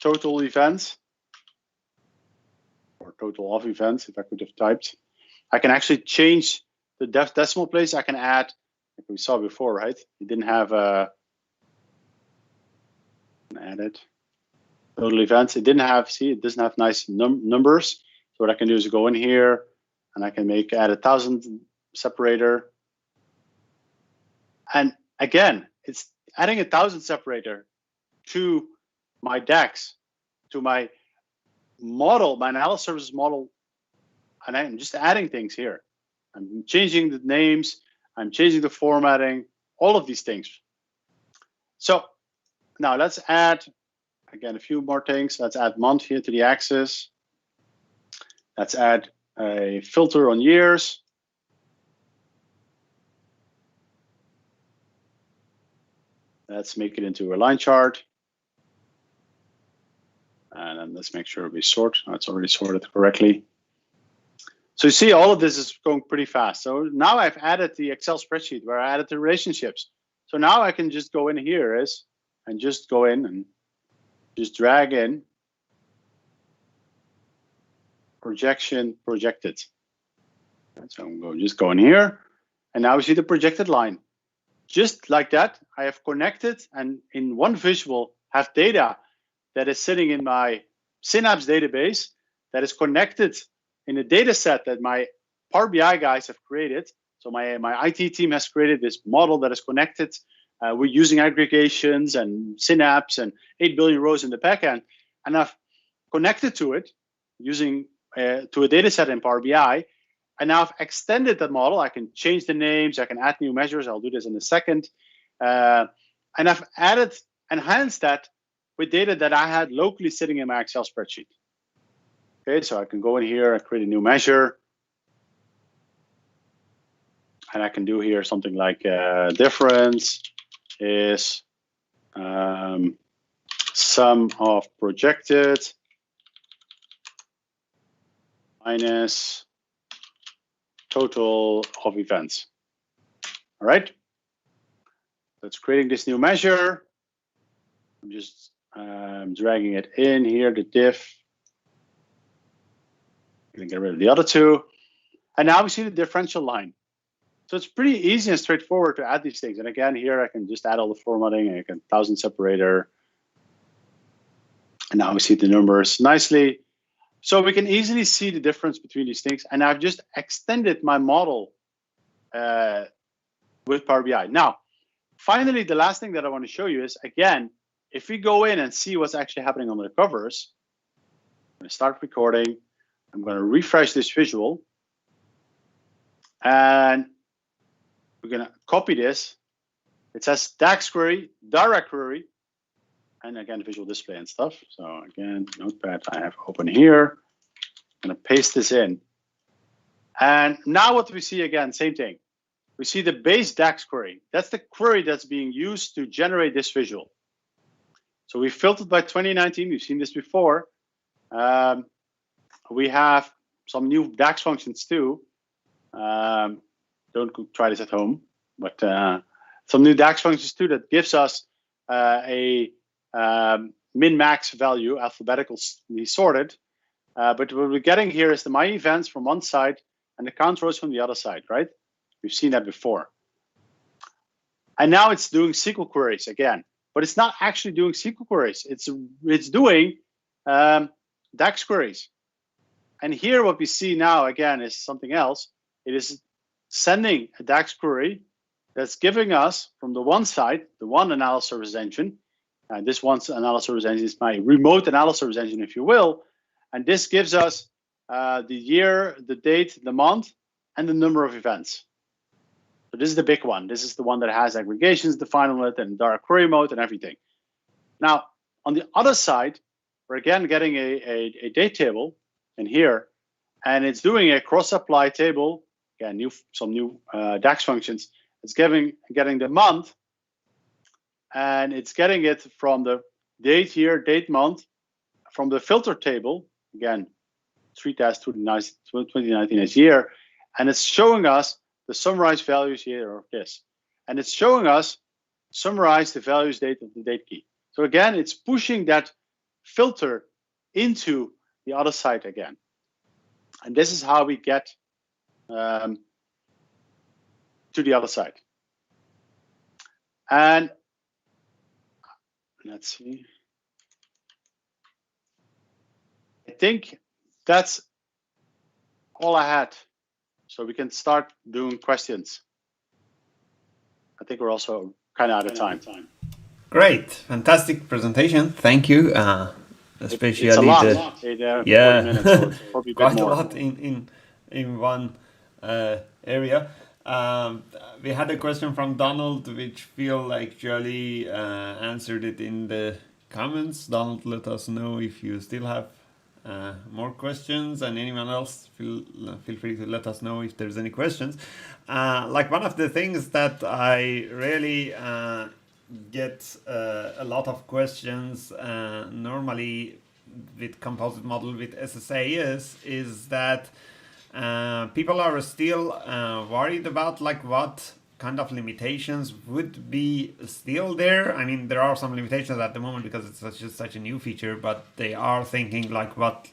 Speaker 2: total events or total of events, if I could have typed. I can actually change the decimal place. I can add, like we saw before, right? It didn't have added total events. It didn't have, see, it doesn't have nice numbers. So what I can do is go in here and I can add 1,000 separator. And again, it's adding 1,000 separator to my DAX, to my model, my analysis services model. And I'm just adding things here. I'm changing the names. I'm changing the formatting, all of these things. So now let's add, again, a few more things. Let's add month here to the axis. Let's add a filter on years. Let's make it into a line chart. And then let's make sure we sort. Oh, it's already sorted correctly. So you see, all of this is going pretty fast. So now I've added the Excel spreadsheet where I added the relationships. So now I can just go in here and just go in and just drag in projection projected. And so I'm going to just go in here. And now we see the projected line. Just like that, I have connected and in one visual have data that is sitting in my Synapse database that is connected in a data set that my Power BI guys have created. So my IT team has created this model that is connected. We're using aggregations and Synapse and 8 billion rows in the backend. And I've connected to it using to a data set in Power BI. And now I've extended that model. I can change the names. I can add new measures. I'll do this in a second. And I've enhanced that with data that I had locally sitting in my Excel spreadsheet. Okay, so I can go in here and create a new measure. And I can do here something like difference is sum of projected minus total of events. All right. That's creating this new measure. I'm just dragging it in here, the diff. I'm going to get rid of the other two. And now we see the differential line. So it's pretty easy and straightforward to add these things. And again, here I can just add all the formatting. I can 1,000 separator. And now we see the numbers nicely. So we can easily see the difference between these things. And I've just extended my model with Power BI. Now, finally, the last thing that I want to show you is, again, if we go in and see what's actually happening on the covers, I'm going to start recording. I'm going to refresh this visual. And we're going to copy this. It says DAX query, direct query, and again, visual display and stuff. So again, Notepad I have open here. I'm going to paste this in. And now what we see again, same thing. We see the base DAX query. That's the query that's being used to generate this visual. So we filtered by 2019. We've seen this before. We have some new DAX functions too. Don't try this at home, but some new DAX functions too that gives us a min-max value, alphabetically sorted. But what we're getting here is the my events from one side and the count rows from the other side, right? We've seen that before. And now it's doing SQL queries again, but it's not actually doing SQL queries. It's doing DAX queries. And here what we see now again is something else. It is sending a DAX query that's giving us from the one side, the one analysis service engine. And this one analysis service engine is my remote analysis service engine, if you will. And this gives us the year, the date, the month, and the number of events. So this is the big one. This is the one that has aggregations defined on it and direct query mode and everything. Now, on the other side, we're again getting a date table in here, and it's doing a cross-apply table. Again, some new DAX functions. It's getting the month, and it's getting it from the date year, date month, from the filter table. Again, 2019 as year, and it's showing us the summarized values here of this. And it's showing us summarize the values date of the date key. So again, it's pushing that filter into the other side again. And this is how we get to the other side. And let's see. I think that's all I had. So we can start doing questions. I think we're also kind of out of time.
Speaker 1: Great, fantastic presentation. Thank you. Especially
Speaker 2: it's a lot.
Speaker 1: Yeah,
Speaker 2: 40 minutes, probably
Speaker 1: quite
Speaker 2: more.
Speaker 1: a lot in one area. We had a question from Donald, which feel like Jolly answered it in the comments. Donald, let us know if you still have more questions, and anyone else feel free to let us know if there's any questions. Like one of the things that I really get a lot of questions normally with composite model with SSA is that people are still worried about like what kind of limitations would be still there. I mean, there are some limitations at the moment because it's just such a new feature, but they are thinking like what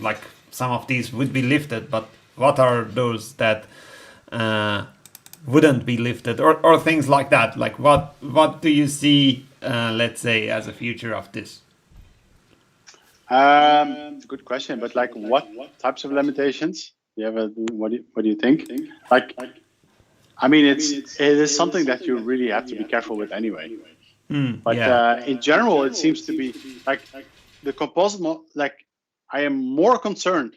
Speaker 1: like some of these would be lifted, but what are those that wouldn't be lifted, or things like that? Like what do you see let's say as a future of this?
Speaker 2: Good question, but like what types of limitations? What do you think? Like, I mean, it is something that you really have to be careful with anyway. But in general, it seems to be like the composite model. Like, I am more concerned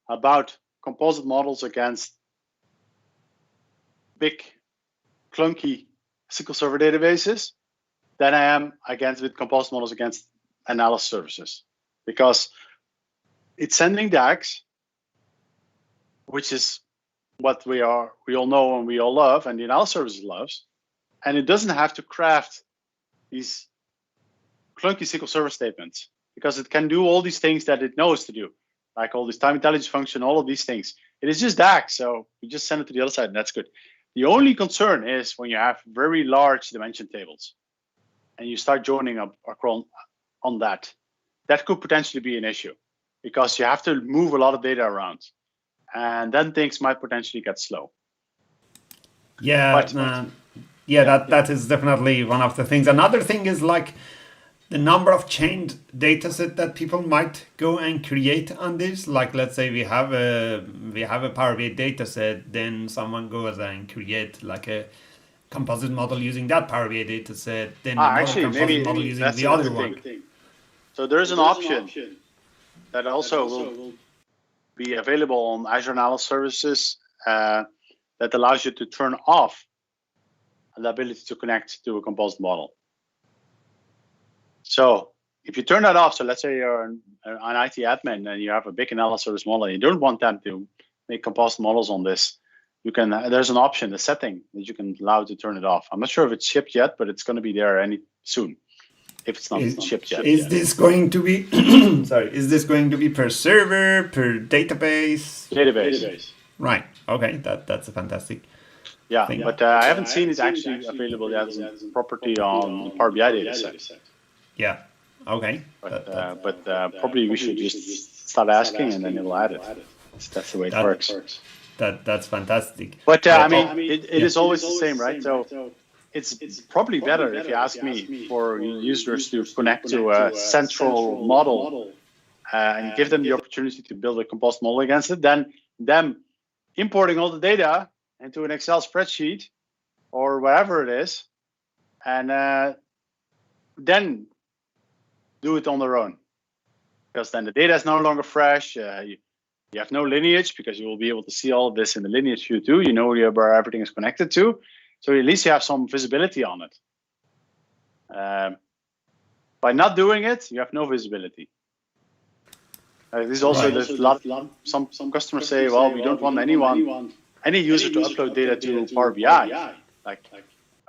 Speaker 2: about composite models against big, clunky SQL Server databases than I am with composite models against analysis services, because it's sending DAX, which is what we all know and we all love, and the analysis services loves, and it doesn't have to craft these clunky SQL Server statements, because it can do all these things that it knows to do, like all this time intelligence function, all of these things. It is just DAX, so you just send it to the other side, and that's good. The only concern is when you have very large dimension tables, and you start joining up on that. That could potentially be an issue, because you have to move a lot of data around, and then things might potentially get slow.
Speaker 1: Yeah, that is definitely one of the things. Another thing is like the number of chained data set that people might go and create on this. Like, let's say we have a Power BI data set, then someone goes and create like a composite model using that Power BI data set, then another composite model using the other one.
Speaker 2: So there's an option that also will be available on Azure Analysis Services that allows you to turn off the ability to connect to a composite model. So if you turn that off, so let's say you're an IT admin and you have a big analysis service model and you don't want them to make composite models on this, you can. There's an option, a setting that you can allow to turn it off. I'm not sure if it's shipped yet, but it's going to be there soon. If it's not shipped yet.
Speaker 1: Is this going to be is this going to be per server, per database?
Speaker 2: Database.
Speaker 1: Right. Okay. That's a fantastic thing.
Speaker 2: But I haven't seen it actually available yet as a property on Power BI dataset.
Speaker 1: Yeah. Okay.
Speaker 2: But probably we should just start asking, and then it will add it. That's the way it works.
Speaker 1: That's fantastic.
Speaker 2: But I mean, it is always the same, right? So it's probably better if you ask me for users to connect to a central model and give them the opportunity to build a composite model against it, than them importing all the data into an Excel spreadsheet or whatever it is, and then do it on their own. Because then the data is no longer fresh. You have no lineage, because you will be able to see all of this in the lineage view too. You know where everything is connected to. So at least you have some visibility on it. By not doing it, you have no visibility. This is also some customers say, well, we don't want any user to upload data to Power BI. Like,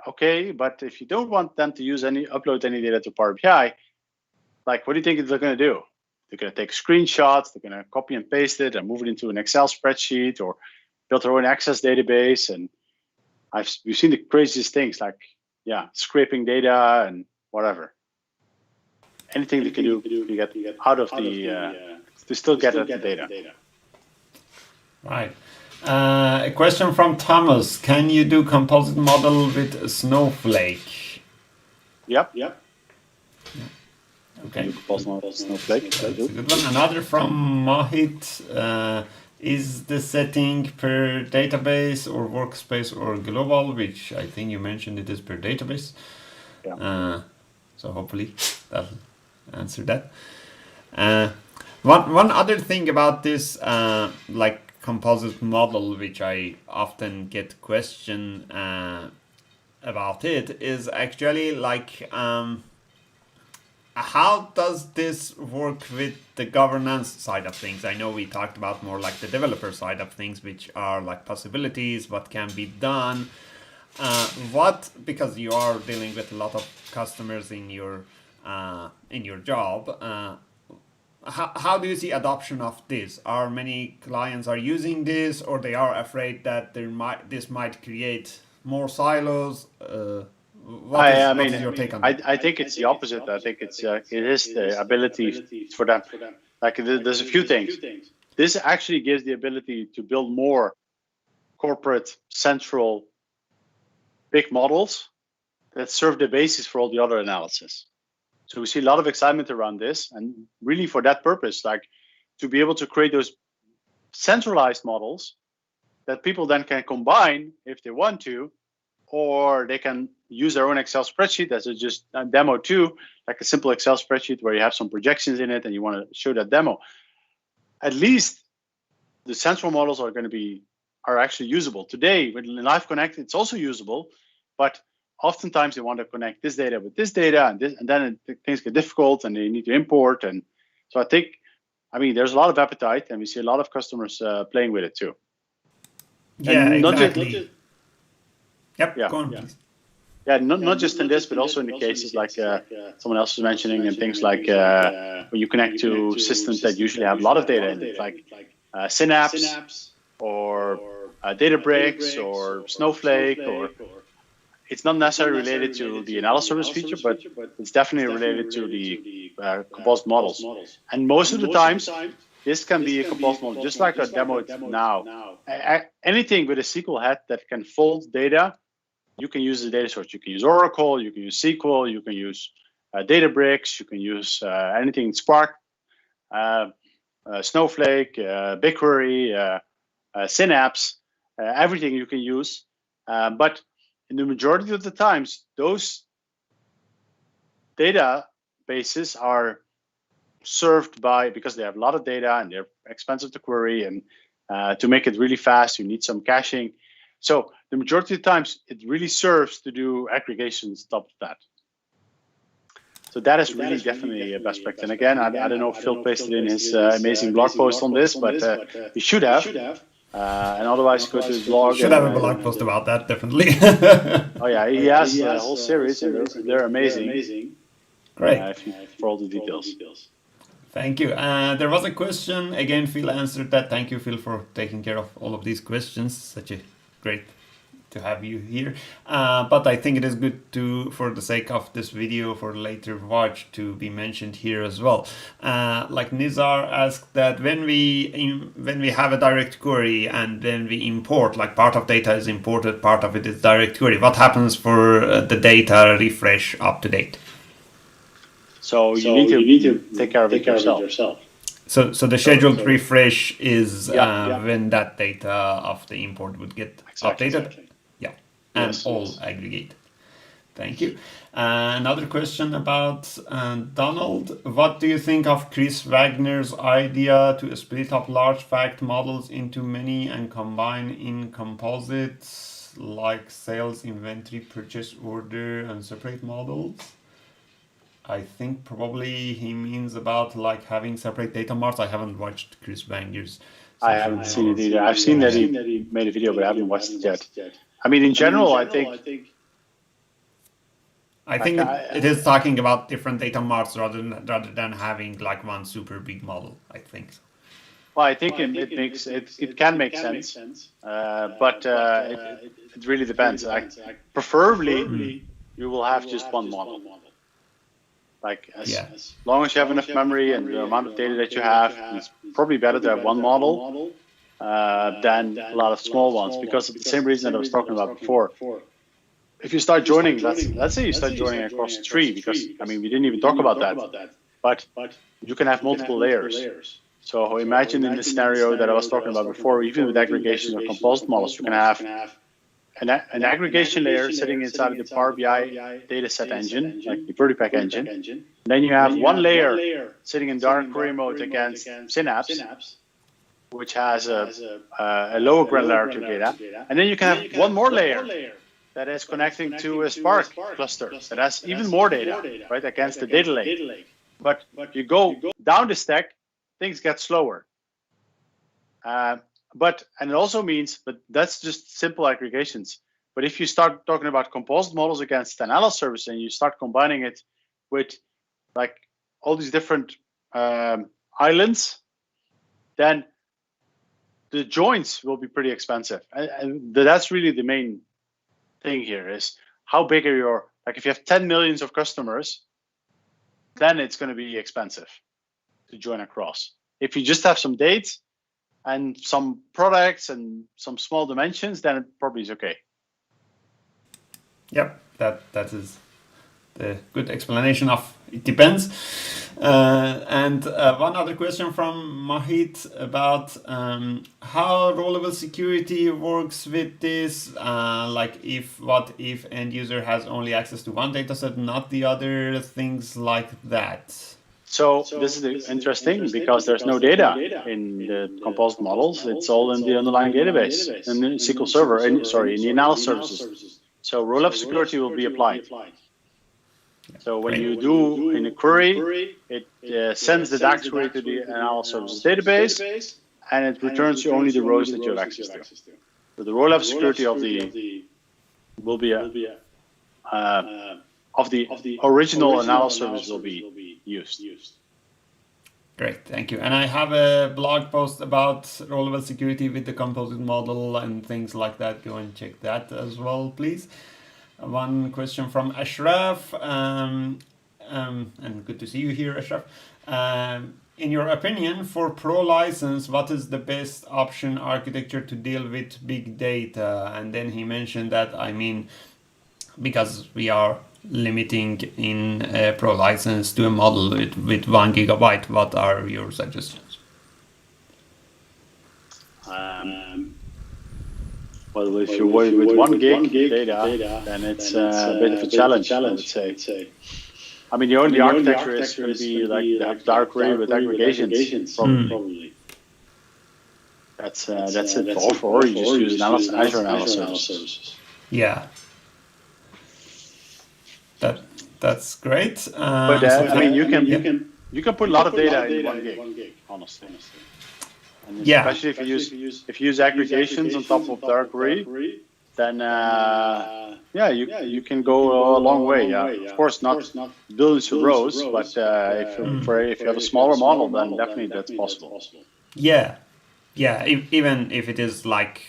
Speaker 2: okay, but if you don't want them to upload any data to Power BI, like, what do you think they're going to do? They're going to take screenshots, they're going to copy and paste it and move it into an Excel spreadsheet, or build their own Access database. And we've seen the craziest things, like, scraping data and whatever. Anything they can do to get out of to still get at the data.
Speaker 1: Right. A question from Thomas. Can you do composite model with Snowflake?
Speaker 2: Yep.
Speaker 1: Okay.
Speaker 2: Snowflake.
Speaker 1: That's a good one. Another from Mohit. Is the setting per database or workspace or global? Which I think you mentioned it is per database.
Speaker 2: Yeah.
Speaker 1: So hopefully that'll answer that. One other thing about this, like composite model, which I often get question about it, is actually like, how does this work with the governance side of things? I know we talked about more like the developer side of things, which are like possibilities, what can be done. Because you are dealing with a lot of customers in your job, how do you see adoption of this? Are many clients are using this, or they are afraid that this might create more silos? What is your take on that?
Speaker 2: I think it's the opposite. I think it is the ability for them. Like, there's a few things. This actually gives the ability to build more corporate central big models that serve the basis for all the other analysis. So we see a lot of excitement around this, and really for that purpose, like, to be able to create those centralized models that people then can combine if they want to, or they can use their own Excel spreadsheet as just a demo too, like a simple Excel spreadsheet where you have some projections in it and you want to show that demo. At least the central models are actually usable. Today with Live Connect, it's also usable, but oftentimes they want to connect this data with this data, and then things get difficult and they need to import. And so I mean, there's a lot of appetite, and we see a lot of customers playing with it too.
Speaker 1: Yeah,
Speaker 2: and
Speaker 1: exactly. Go on, please.
Speaker 2: Yeah, not just in this, but also in the cases like someone else was mentioning, and things like when you connect to systems that usually have a lot of data in it, like Synapse or Databricks or Snowflake, or it's not necessarily related to the analysis feature, but it's definitely related to the composite models. And most of the times, this can be a composite model, just like a demo now. Anything with a SQL head that can fold data, you can use the data source. You can use Oracle, you can use SQL, you can use Databricks, you can use anything Spark, Snowflake, BigQuery, Synapse, everything you can use. But in the majority of the times, those databases are served because they have a lot of data and they're expensive to query, and to make it really fast, you need some caching. So the majority of the times, it really serves to do aggregations on top of that. So that is really definitely a best practice. And again, I don't know if Phil pasted in his amazing blog post on this, but he should have. And otherwise, go to his blog.
Speaker 1: Should have a blog post about that, definitely.
Speaker 2: Oh yeah, he has a whole series, and they're amazing.
Speaker 1: Great.
Speaker 2: For all the details.
Speaker 1: Thank you. There was a question. Again, Phil answered that. Thank you, Phil, for taking care of all of these questions. Such a great to have you here. But I think it is good to, for the sake of this video, for later watch, to be mentioned here as well. Like Nizar asked that when we have a direct query and then we import, like part of data is imported, part of it is direct query. What happens for the data refresh up to date?
Speaker 2: So you need to take care of it yourself.
Speaker 1: So the scheduled refresh is when that data of the import would get updated. Exactly. Yeah, and yes, all aggregated. Thank you. Another question about Donald. What do you think of Chris Wagner's idea to split up large fact models into many and combine in composites like sales, inventory, purchase order, and separate models? I think probably he means about like having separate data marts. I haven't watched Chris Wagner's.
Speaker 2: I haven't seen it either. I've seen that he made a video, but I haven't watched it yet. I mean, in general, I think
Speaker 1: it is talking about different data marts rather than having like one super big model. I think so.
Speaker 2: Well, I think it can make sense, but it really depends. Preferably, you will have just one model. Like as long as you have enough memory and the amount of data that you have, it's probably better to have one model than a lot of small ones, because of the same reason that I was talking about before. If you start joining, let's say you start joining across three, because I mean we didn't even talk about that, but you can have multiple layers. So imagine in the scenario that I was talking about before, even with aggregations or composite models, you can have an aggregation layer sitting inside of the Power BI dataset engine, like the VertiPack engine. Then you have one layer sitting in direct query mode against Synapse, which has a lower granularity data. And then you can have one more layer that is connecting to a Spark cluster that has even more data, right, against the data lake. But you go down the stack, things get slower. And it also means, but that's just simple aggregations. But if you start talking about composite models against an analysis service and you start combining it with like all these different islands, then the joints will be pretty expensive. And that's really the main thing here, is how big are your, like if you have 10 millions of customers, then it's going to be expensive to join across. If you just have some dates and some products and some small dimensions, then it probably is okay.
Speaker 1: Yep, that is the good explanation of it depends. And one other question from Mahit about how rollable security works with this. Like what if end user has only access to one dataset, not the other, things like that.
Speaker 2: So this is interesting because there's no data in the composite models. It's all in the underlying database, in the SQL Server, in the analysis services. So roll-up security will be applied. So when you do in a query, it sends the DAX query to the analysis services database, and it returns you only the rows that you have access to. So the roll-up security of the will be of the original analysis service will be used.
Speaker 1: Great, thank you. And I have a blog post about rollable security with the composite model and things like that. Go and check that as well, please. One question from Ashraf, and good to see you here, Ashraf. In your opinion, for pro license, what is the best option architecture to deal with big data? And then he mentioned that, I mean, because we are limiting in a pro license to a model with 1 gigabyte, what are your suggestions?
Speaker 2: Well, if you're worried with 1 gig data, then it's a bit of a challenge, I would say. I mean, the only architecture is going to be like the dark query with aggregations, probably. That's it. Or you just use Azure analysis services.
Speaker 1: Yeah. That's great.
Speaker 2: But I mean, you can put a lot of data in 1 gig, honestly. And especially if you use aggregations on top of dark query, then you can go a long way. Of course, not billions of rows, but if you have a smaller model, then definitely that's possible.
Speaker 1: Yeah. Even if it is like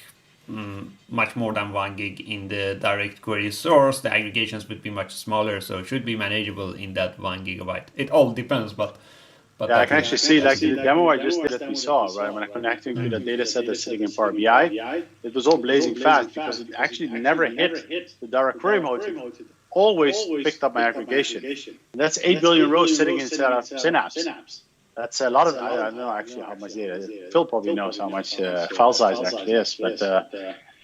Speaker 1: much more than 1 gig in the direct query source, the aggregations would be much smaller, so it should be manageable in that 1 gigabyte. It all depends, but
Speaker 2: yeah, I can actually see like the demo I just did that we saw, right? When I connected to the data set that's sitting in Power BI, it was all blazing fast because it actually never hit the direct query mode. It always picked up my aggregation. And that's 8 billion rows sitting inside of Synapse. That's a lot of, I don't know actually how much data. Phil probably knows how much file size it actually is, but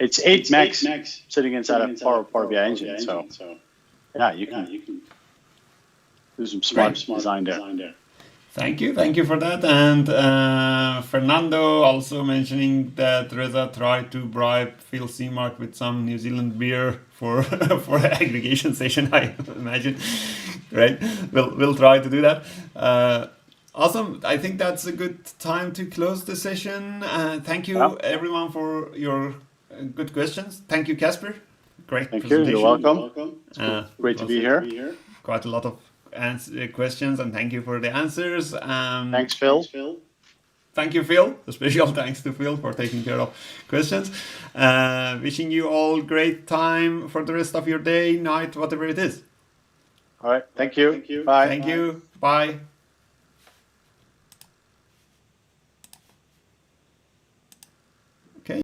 Speaker 2: it's 8 megs sitting inside of Power BI engine. So yeah, you can do some smart design there.
Speaker 1: Thank you for that. And Fernando also mentioning that Reza tried to bribe Phil Seamark with some New Zealand beer for for an aggregation session, I imagine. Right? We'll try to do that. Awesome. I think that's a good time to close the session. Thank you everyone for your good questions. Thank you, Kasper. Great presentation.
Speaker 2: You're welcome. Great to be here.
Speaker 1: Quite a lot of questions, and thank you for the answers.
Speaker 2: Thanks, Phil.
Speaker 1: Thank you, Phil. A special thanks to Phil for taking care of questions. Wishing you all great time for the rest of your day, night, whatever it is.
Speaker 2: All right. Thank you. Bye.
Speaker 1: Thank you. Bye.